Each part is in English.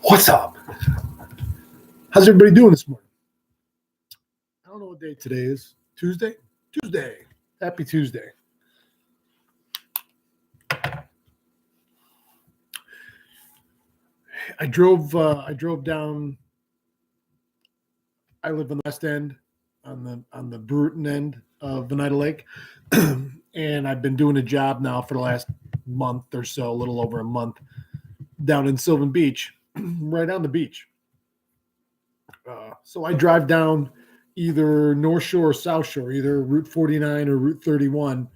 What's up? How's everybody doing this morning? I don't know what day today is. Tuesday? Tuesday. Happy Tuesday. I drove down. I live on the west end, on the Bruton end of Oneida Lake. And I've been doing a job now for the last month or so, a little over a month, down in Sylvan Beach, right on the beach. So I drive down either North Shore or South Shore, either Route 49 or Route 31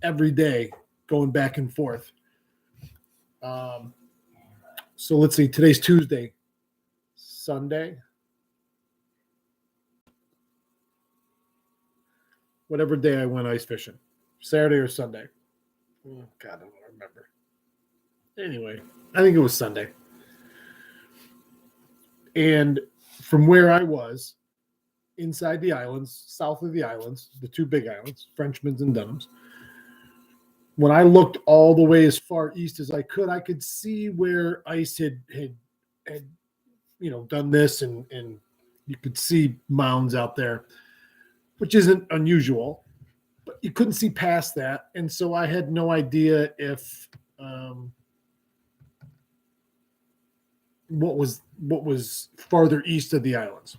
every day, going back and forth. So let's see, today's Tuesday, Sunday, whatever day I went ice fishing, Saturday or Sunday. Oh, God, I don't remember. Anyway, I think it was Sunday. And from where I was, inside the islands, south of the islands, the two big islands, Frenchman's and Dunham's, when I looked all the way as far east as I could see where ice had done this, and you could see mounds out there, which isn't unusual, but you couldn't see past that. And so I had no idea if what was farther east of the islands.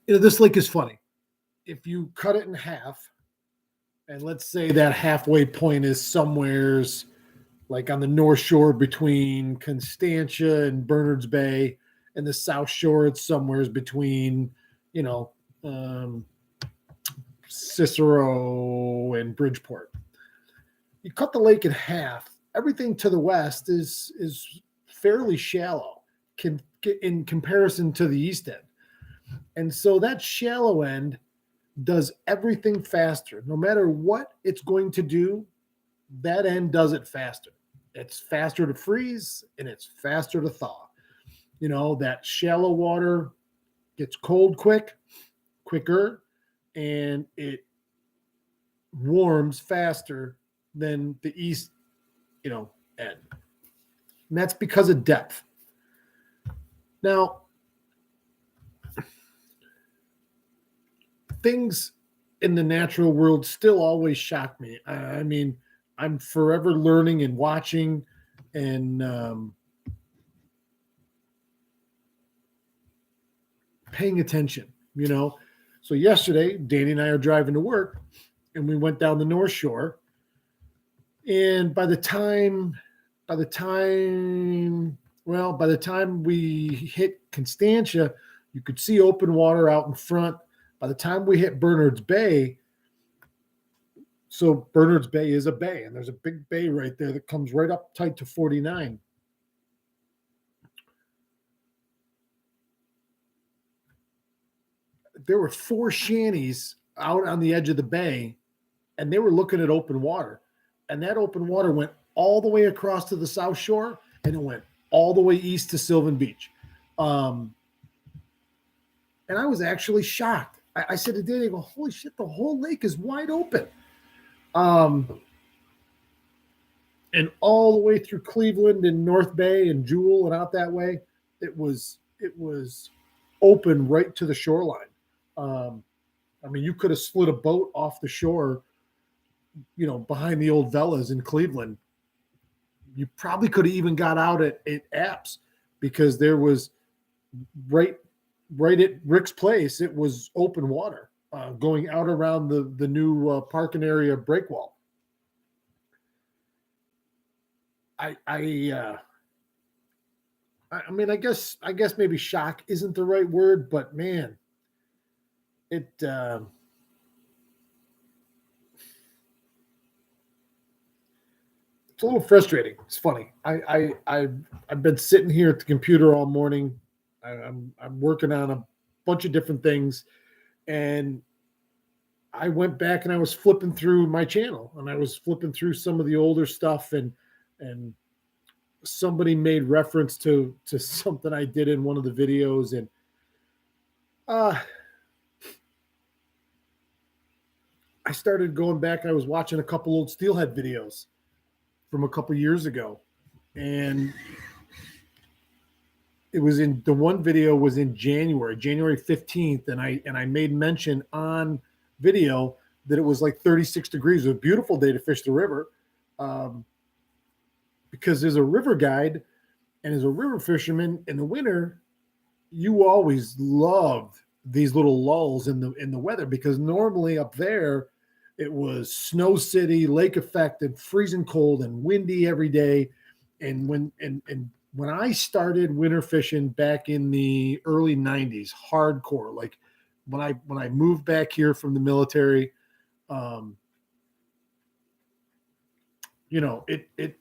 This lake is funny. If you cut it in half, and let's say that halfway point is somewheres like on the North Shore between Constantia and Bernards Bay, and the South Shore, it's somewheres between, Cicero and Bridgeport. You cut the lake in half, everything to the west is fairly shallow in comparison to the east end. And so that shallow end does everything faster. No matter what it's going to do, that end does it faster. It's faster to freeze and it's faster to thaw. That shallow water gets cold quicker, and it warms faster than the east, end. And that's because of depth. Now, things in the natural world still always shock me. I mean, I'm forever learning and watching and paying attention, So yesterday, Danny and I are driving to work, and we went down the North Shore. And by the time we hit Constantia, you could see open water out in front. By the time we hit Bernards Bay, so Bernards Bay is a bay, and there's a big bay right there that comes right up tight to 49. There were 4 shanties out on the edge of the bay, and they were looking at open water. And that open water went all the way across to the South Shore, and it went all the way east to Sylvan Beach. And I was actually shocked. I said to Danny, holy shit, the whole lake is wide open. And all the way through Cleveland and North Bay and Jewel and out that way, it was open right to the shoreline. You could have slid a boat off the shore, behind the old Velas in Cleveland. You probably could have even got out at Apps, because there was right at Rick's place, it was open water going out around the new parking area breakwall. I guess maybe shock isn't the right word, but man, it's a little frustrating. It's funny. I've been sitting here at the computer all morning. I'm working on a bunch of different things, and I went back and I was flipping through my channel, and I was flipping through some of the older stuff, and somebody made reference to something I did in one of the videos, and I started going back. I was watching a couple old Steelhead videos from a couple years ago, and it was in the one video was in January 15th, and I made mention on video that it was like 36 degrees. It was a beautiful day to fish the river, because there's a river guide and as a river fisherman in the winter, you always loved these little lulls in the weather, because normally up there it was snow city, lake effect, and freezing cold and windy every day. And when I started winter fishing back in the early 90s, hardcore, like when I moved back here from the military, it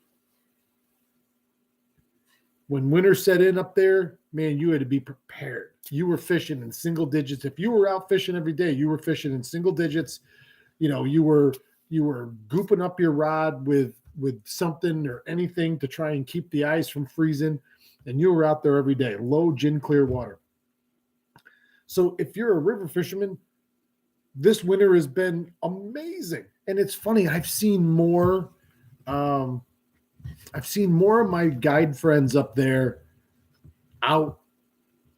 when winter set in up there, man, you had to be prepared. You were fishing in single digits. If you were out fishing every day, you were fishing in single digits. You were gooping up your rod with something or anything to try and keep the ice from freezing, and you were out there every day, low gin clear water. So if you're a river fisherman, this winter has been amazing. And it's funny, I've seen more of my guide friends up there out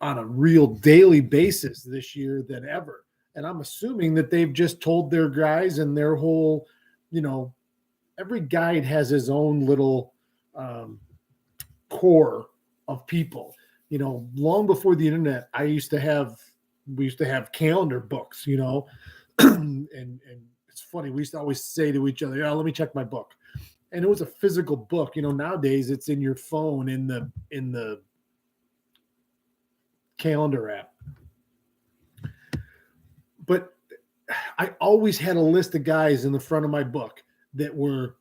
on a real daily basis this year than ever. And I'm assuming that they've just told their guys and their whole, every guide has his own little core of people. Long before the internet, we used to have calendar books, and it's funny. We used to always say to each other, let me check my book. And it was a physical book. Nowadays it's in your phone in the calendar app. But I always had a list of guys in the front of my book that were,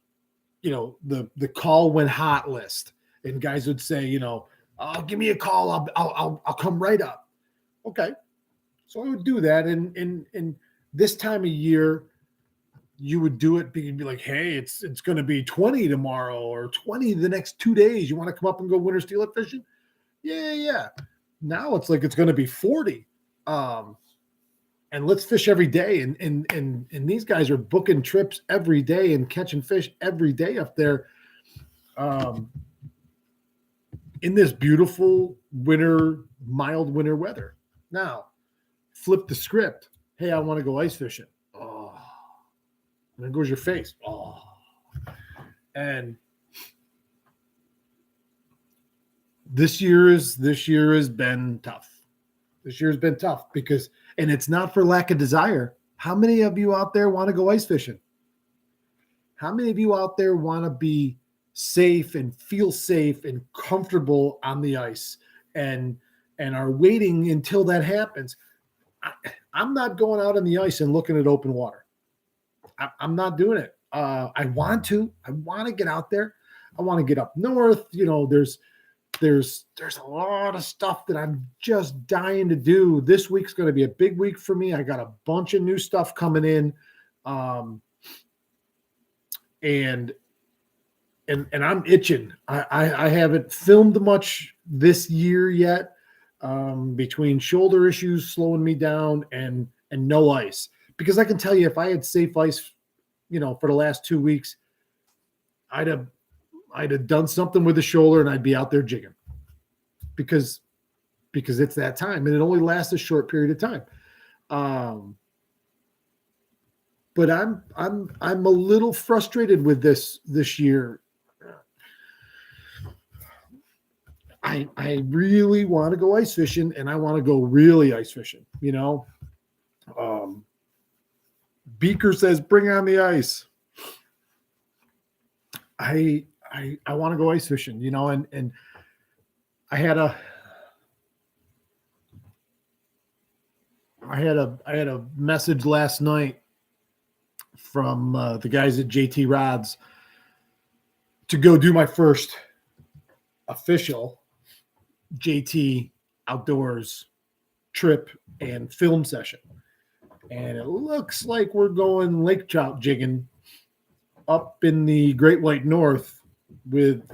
the call when hot list. And guys would say, oh, give me a call. I'll come right up. Okay. So I would do that. And this time of year, you would do it. You'd be like, hey, it's going to be 20 tomorrow or 20 the next 2 days. You want to come up and go winter steelhead fishing? Yeah. Now it's like it's going to be 40. And let's fish every day. And these guys are booking trips every day and catching fish every day up there, in this beautiful mild winter weather. Now, flip the script. Hey, I want to go ice fishing. Oh, and there goes your face. Oh, and this year has been tough. This year has been tough because, and it's not for lack of desire. How many of you out there want to go ice fishing? How many of you out there want to be safe and feel safe and comfortable on the ice and are waiting until that happens? I'm not going out on the ice and looking at open water. I'm not doing it. I want to get out there. I want to get up north. There's a lot of stuff that I'm just dying to do. This week's going to be a big week for me. I got a bunch of new stuff coming in. And I'm itching. I haven't filmed much this year yet, between shoulder issues slowing me down and no ice. Because I can tell you, if I had safe ice, for the last 2 weeks, I'd have done something with the shoulder and I'd be out there jigging because it's that time and it only lasts a short period of time. But I'm a little frustrated with this year. I really want to go ice fishing and I want to go really ice fishing, Beaker says, bring on the ice. I want to go ice fishing, and I had a message last night from the guys at JT Rods to go do my first official JT outdoors trip and film session. And it looks like we're going lake trout jigging up in the Great White North with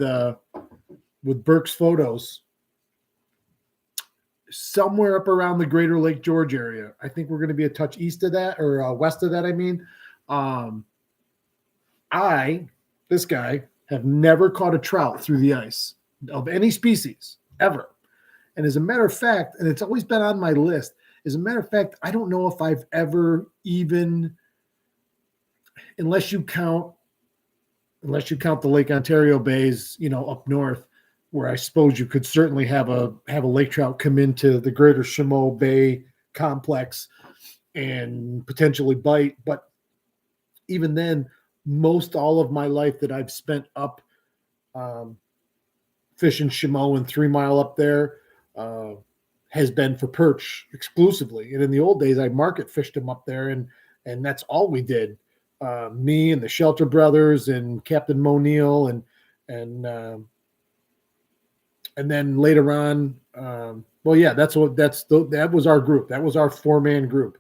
Burke's Photos, somewhere up around the greater Lake George area. I think we're going to be a touch east of that, or west of that, I mean. This guy, have never caught a trout through the ice of any species, ever. And as a matter of fact, and it's always been on my list, as a matter of fact, I don't know if I've ever even, unless you count the Lake Ontario bays, up north, where I suppose you could certainly have a lake trout come into the greater Chameau Bay complex and potentially bite. But even then, most all of my life that I've spent up fishing Chameau and 3 Mile up there has been for perch exclusively. And in the old days, I market fished them up there, and that's all we did. Me and the Shelter Brothers and Captain Mo Neal and then later on, that was our group. That was our 4-man group,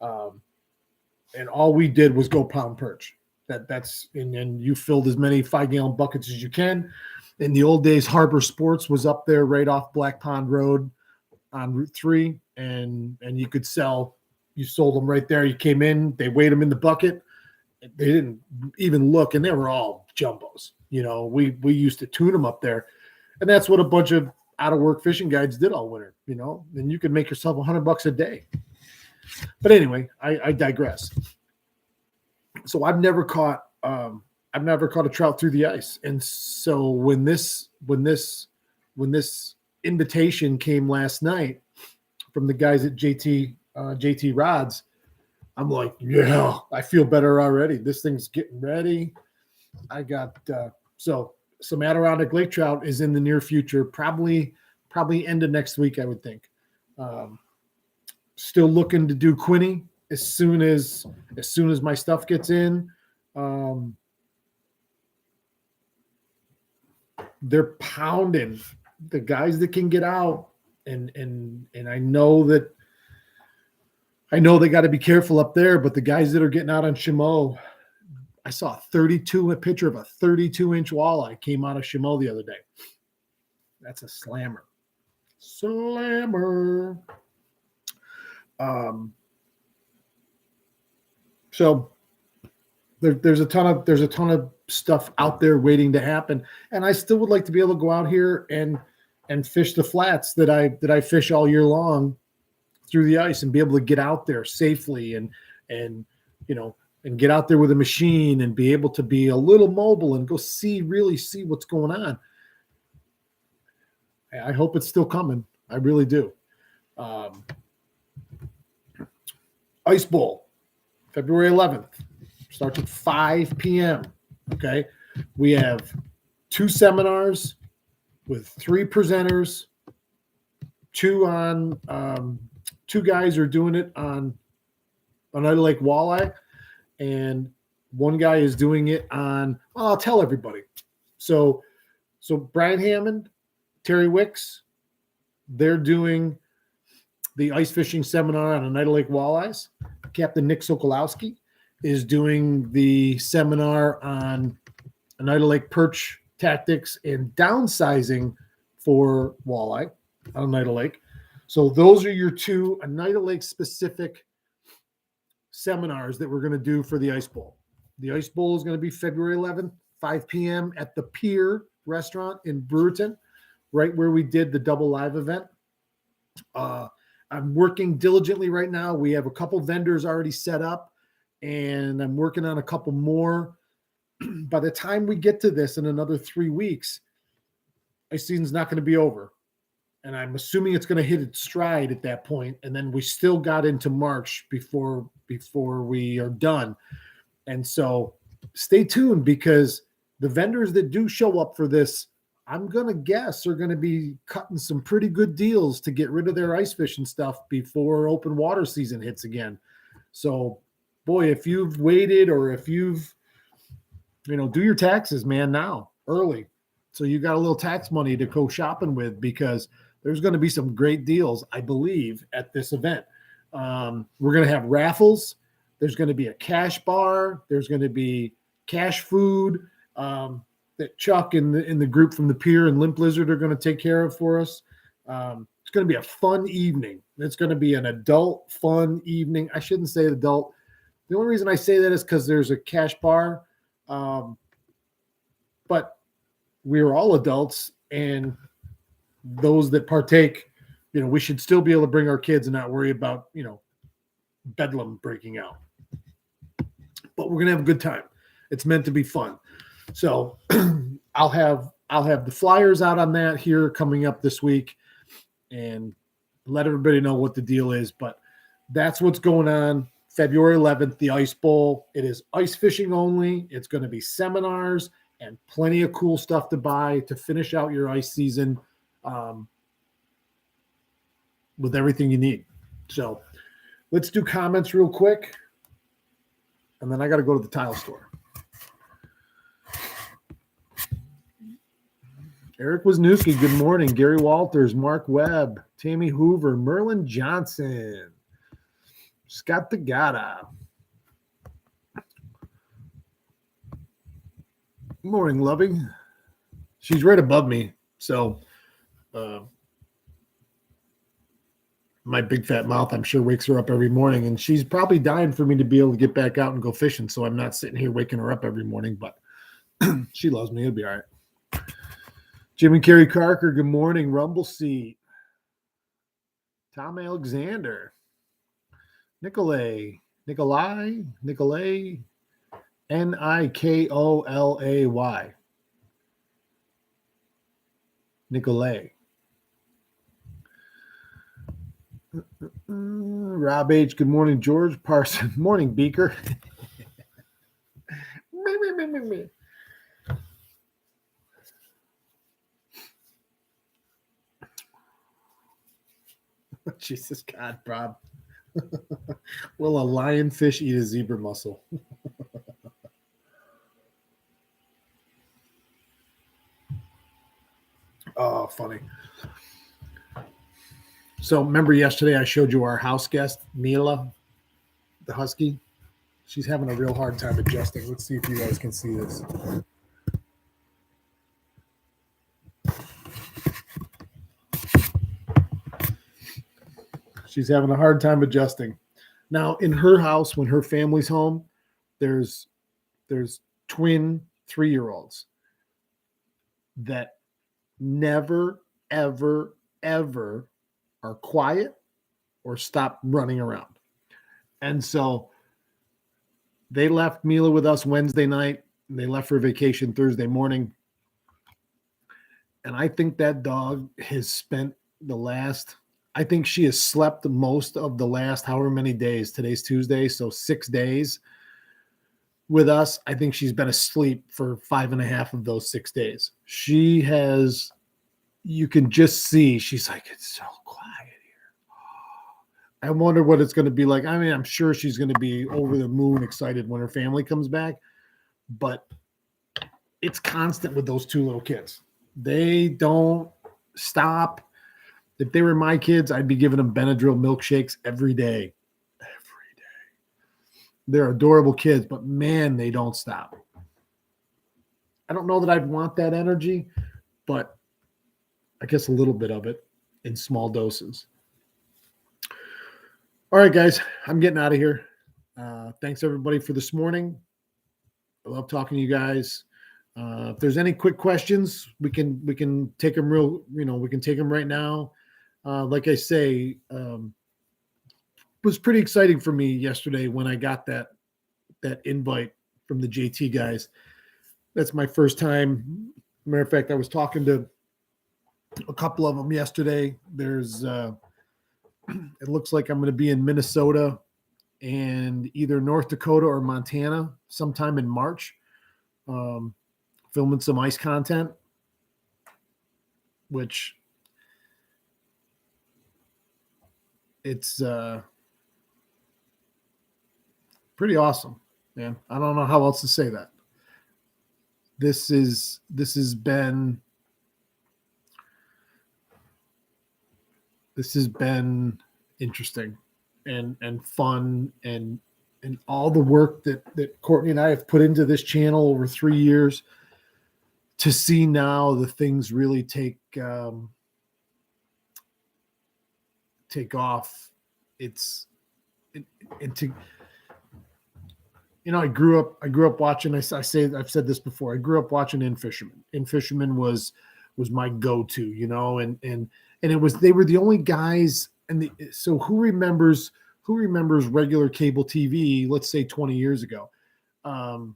and all we did was go pound perch. And you filled as many 5-gallon buckets as you can. In the old days, Harbor Sports was up there right off Black Pond Road on Route 3, and you could sell. You sold them right there. You came in, they weighed them in the bucket. They didn't even look, and they were all jumbos. We used to tune them up there, and that's what a bunch of out-of-work fishing guides did all winter. And you could make yourself $100 a day. But anyway, I digress. So I've never caught a trout through the ice, and so when this invitation came last night from the guys at JT Rods, I'm like, yeah, I feel better already. This thing's getting ready. I got so some Adirondack lake trout is in the near future, probably end of next week, I would think. Still looking to do Quinny as soon as my stuff gets in. They're pounding the guys that can get out, and I know they got to be careful up there, but the guys that are getting out on Chameau, I saw a picture of a 32-inch walleye came out of Chameau the other day. That's a slammer. So there's a ton of stuff out there waiting to happen, and I still would like to be able to go out here and fish the flats that I fish all year long through the ice, and be able to get out there safely and get out there with a machine and be able to be a little mobile and go really see what's going on. I hope it's still coming. I really do. Ice Bowl, February 11th, starts at 5 p.m. Okay. We have 2 seminars with 3 presenters, 2 guys are doing it on Oneida Lake walleye, and 1 guy is doing it on, well, I'll tell everybody. So Brian Hammond, Terry Wicks, they're doing the ice fishing seminar on Oneida Lake walleyes. Captain Nick Sokolowski is doing the seminar on Oneida Lake perch tactics and downsizing for walleye on Oneida Lake. So those are your 2 Oneida Lake specific seminars that we're going to do for the Ice Bowl. The Ice Bowl is going to be February 11th, 5 p.m. at the Pier Restaurant in Brewerton, right where we did the double live event. I'm working diligently right now. We have a couple vendors already set up, and I'm working on a couple more. By the time we get to this in another 3 weeks, ice season's not going to be over. And I'm assuming it's going to hit its stride at that point. And then we still got into March before we are done. And so stay tuned, because the vendors that do show up for this, I'm going to guess, are going to be cutting some pretty good deals to get rid of their ice fishing stuff before open water season hits again. So, boy, if you've waited, or if you've, do your taxes, man, now, early. So you got a little tax money to go shopping with, because there's going to be some great deals, I believe, at this event. We're going to have raffles. There's going to be a cash bar. There's going to be cash food that Chuck and the group from the Pier and Limp Lizard are going to take care of for us. It's going to be a fun evening. It's going to be an adult fun evening. I shouldn't say adult. The only reason I say that is because there's a cash bar. But we're all adults, and those that partake, we should still be able to bring our kids and not worry about, bedlam breaking out. But we're going to have a good time. It's meant to be fun. So I'll have the flyers out on that here coming up this week and let everybody know what the deal is. But that's what's going on. February 11th, the Ice Bowl. It is ice fishing only. It's going to be seminars and plenty of cool stuff to buy to finish out your ice season with everything you need. So let's do comments real quick. And then I got to go to the tile store. Eric Wisniewski, good morning. Gary Walters, Mark Webb, Tammy Hoover, Merlin Johnson, Scott Tagata. Good morning, Loving. She's right above me. So my big fat mouth, I'm sure, wakes her up every morning. And she's probably dying for me to be able to get back out and go fishing. So I'm not sitting here waking her up every morning. But she loves me. It'll be all right. Jim and Kerry Carker, good morning. Rumble Seat. Tom Alexander. Nikolay, Nikolay, Nikolay. Nikolay. Rob H., good morning. George Parson, morning, Beaker. Jesus God, Bob. Will a lionfish eat a zebra mussel? Oh, funny. So remember yesterday I showed you our house guest, Mila, the husky? She's having a real hard time adjusting. Let's see if you guys can see this. She's having a hard time adjusting. Now, in her house, when her family's home, there's twin 3-year-olds that never, ever, ever are quiet or stop running around. And so they left Mila with us Wednesday night. And they left for vacation Thursday morning. And I think that dog has spent I think she has slept most of the last however many days. Today's Tuesday, so 6 days with us. I think she's been asleep for 5.5 of those 6 days. She has, you can just see, she's like, it's so quiet here. I wonder what it's going to be like. I mean, I'm sure she's going to be over the moon excited when her family comes back, but it's constant with those 2 little kids. They don't stop. If they were my kids, I'd be giving them Benadryl milkshakes every day. Every day. They're adorable kids, but man, they don't stop. I don't know that I'd want that energy, but I guess a little bit of it in small doses. All right, guys, I'm getting out of here. Thanks everybody for this morning. I love talking to you guys. If there's any quick questions, we can take them we can take them right now. Like I say, it was pretty exciting for me yesterday when I got that invite from the JT guys. That's my first time. Matter of fact, I was talking to a couple of them yesterday. There's, it looks like I'm going to be in Minnesota and either North Dakota or Montana sometime in March, filming some ice content, which it's pretty awesome, man. I don't know how else to say that. This has been interesting and fun and all the work that Courtney and I have put into this channel over 3 years to see now the things really take off. I grew up watching, I've said this before. I grew up watching In Fisherman. In Fisherman was was my go-to, and it was, they were the only guys. So who remembers regular cable TV, let's say 20 years ago? Um,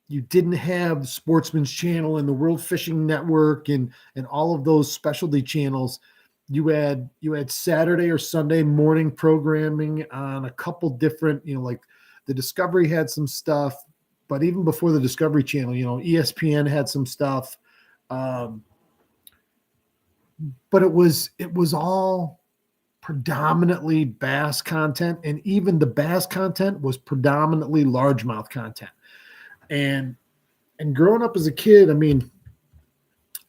you didn't have Sportsman's Channel and the World Fishing Network and all of those specialty channels. You had Saturday or Sunday morning programming on a couple different, like the Discovery had some stuff, but even before the Discovery Channel, ESPN had some stuff. But it was all predominantly bass content, and even the bass content was predominantly largemouth content. And growing up as a kid, I mean,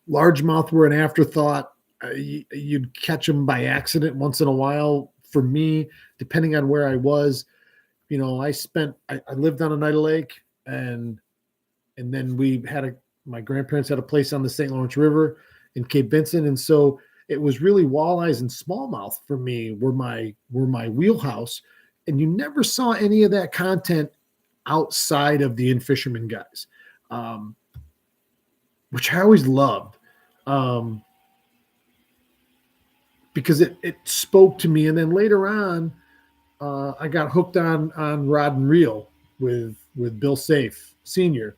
largemouth were an afterthought. You'd catch them by accident once in a while. For me, depending on where I was, I lived on Oneida Lake, and then my grandparents had a place on the St. Lawrence River in Cape Vincent, and so it was really walleyes and smallmouth for me were my wheelhouse, and you never saw any of that content outside of the in-fisherman guys, which I always loved, because it spoke to me. And then later on, I got hooked on rod and reel with Bill Safe Sr.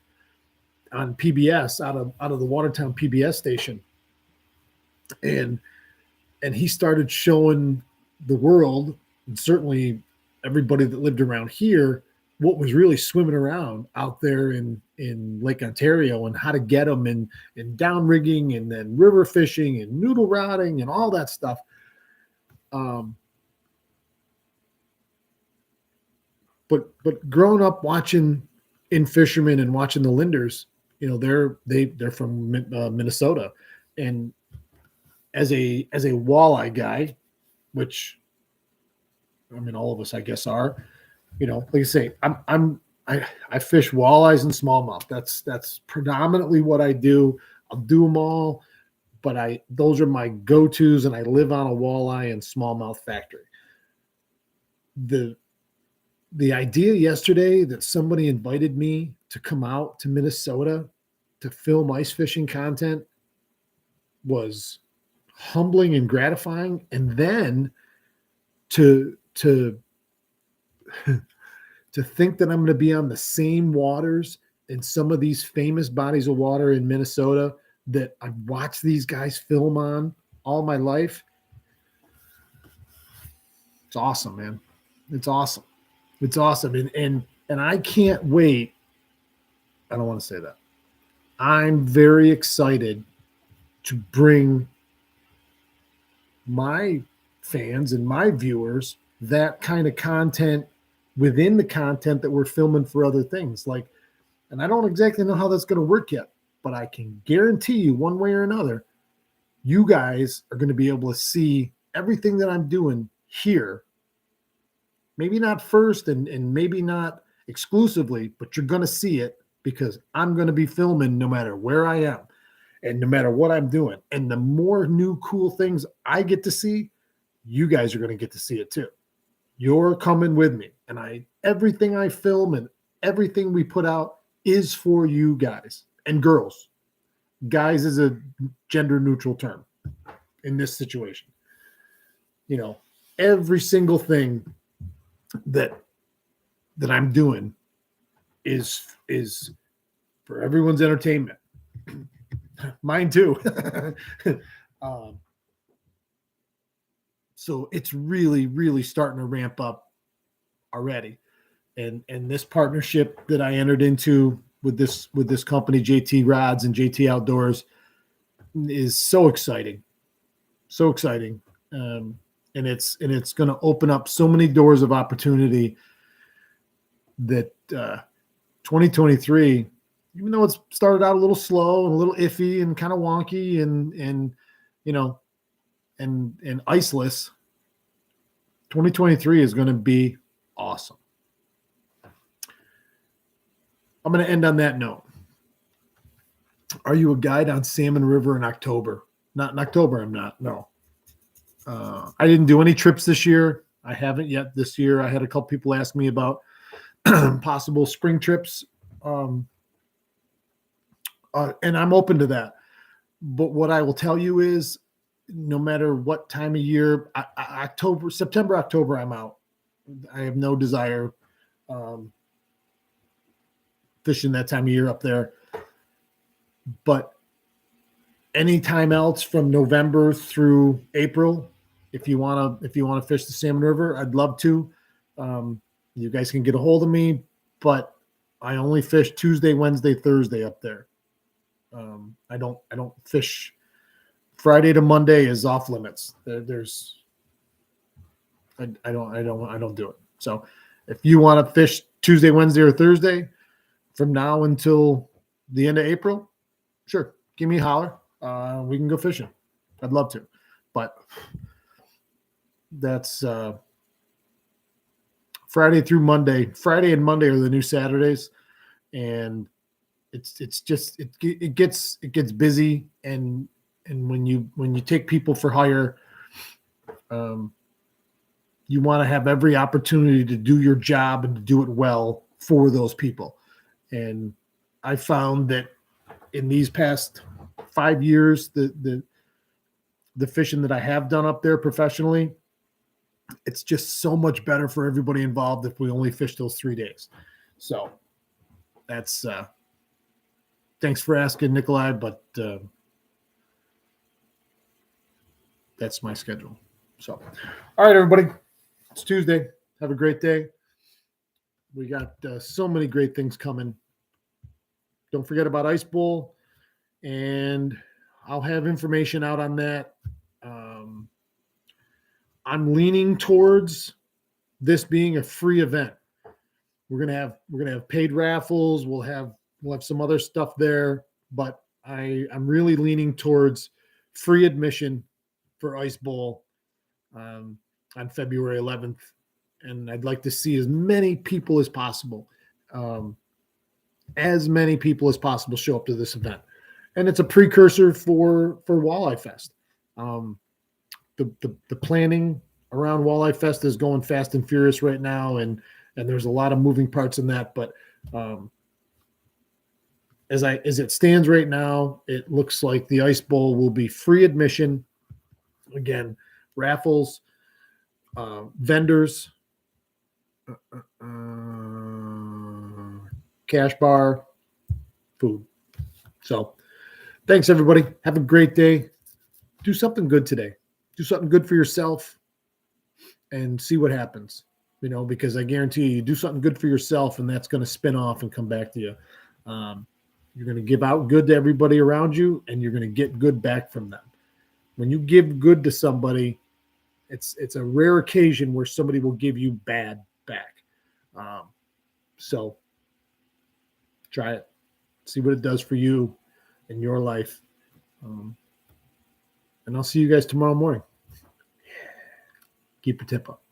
on PBS out of the Watertown PBS station, and he started showing the world, and certainly everybody that lived around here, what was really swimming around out there in Lake Ontario, and how to get them, and down rigging, and then river fishing and noodle rodding and all that stuff. But growing up watching in fishermen and watching the Linders, they're from Minnesota, and as a walleye guy, which, I mean, all of us, I guess, are, like I say, I fish walleyes and smallmouth. That's predominantly what I do. I'll do them all, but those are my go-tos, and I live on a walleye and smallmouth factory. The idea yesterday that somebody invited me to come out to Minnesota to film ice fishing content was humbling and gratifying. And then to think that I'm going to be on the same waters in some of these famous bodies of water in Minnesota that I've watched these guys film on all my life. It's awesome, man. It's awesome. It's awesome. And I can't wait. I don't want to say that. I'm very excited to bring my fans and my viewers that kind of content within the content that we're filming for other things. And I don't exactly know how that's going to work yet, but I can guarantee you one way or another, you guys are going to be able to see everything that I'm doing here. Maybe not first and maybe not exclusively, but you're going to see it because I'm going to be filming no matter where I am and no matter what I'm doing. And the more new cool things I get to see, you guys are going to get to see it too. You're coming with me. And everything I film and everything we put out is for you guys and girls. Guys is a gender neutral term in this situation. Every single thing that I'm doing is for everyone's entertainment. Mine too. So it's really, really starting to ramp up already. And this partnership that I entered into with this company, JT Rods and JT Outdoors, is so exciting. So exciting. And it's going to open up so many doors of opportunity that 2023, even though it's started out a little slow and a little iffy and kind of wonky and iceless, 2023 is going to be awesome. I'm going to end on that note. Are you a guide on Salmon River in October? Not in October, I'm not. No. I didn't do any trips this year. I haven't yet this year. I had a couple people ask me about possible spring trips. And I'm open to that. But what I will tell you is, no matter what time of year, September, October, I'm out. I have no desire fishing that time of year up there. But anytime else from November through April, if you want to fish the Salmon River, I'd love to. You guys can get a hold of me, but I only fish Tuesday, Wednesday, Thursday up there. I don't fish Friday to Monday is off limits. I don't do it. So if you want to fish Tuesday, Wednesday, or Thursday from now until the end of April, sure, give me a holler. We can go fishing. I'd love to, but that's Friday through Monday. Friday and Monday are the new Saturdays, and it gets busy, and when you take people for hire, you want to have every opportunity to do your job and to do it well for those people. And I found that in these past 5 years, the fishing that I have done up there professionally, it's just so much better for everybody involved if we only fish those 3 days. So that's thanks for asking, Nikolai, but that's my schedule. So, all right, everybody, it's Tuesday. Have a great day. We got so many great things coming. Don't forget about Ice Bowl, and I'll have information out on that. I'm leaning towards this being a free event. We're gonna have paid raffles. We'll have some other stuff there, but I'm really leaning towards free admission for Ice Bowl on February 11th, and I'd like to see as many people as possible. Show up to this event, and it's a precursor for Walleye Fest. The planning around Walleye Fest is going fast and furious right now, and there's a lot of moving parts in that. But as it stands right now, it looks like the Ice Bowl will be free admission. Again, raffles, vendors, cash bar, food. So thanks, everybody. Have a great day. Do something good today. Do something good for yourself and see what happens, because I guarantee you do something good for yourself, and that's going to spin off and come back to you. You're going to give out good to everybody around you, and you're going to get good back from them. When you give good to somebody, it's a rare occasion where somebody will give you bad back. So try it. See what it does for you in your life. And I'll see you guys tomorrow morning. Keep your tip up.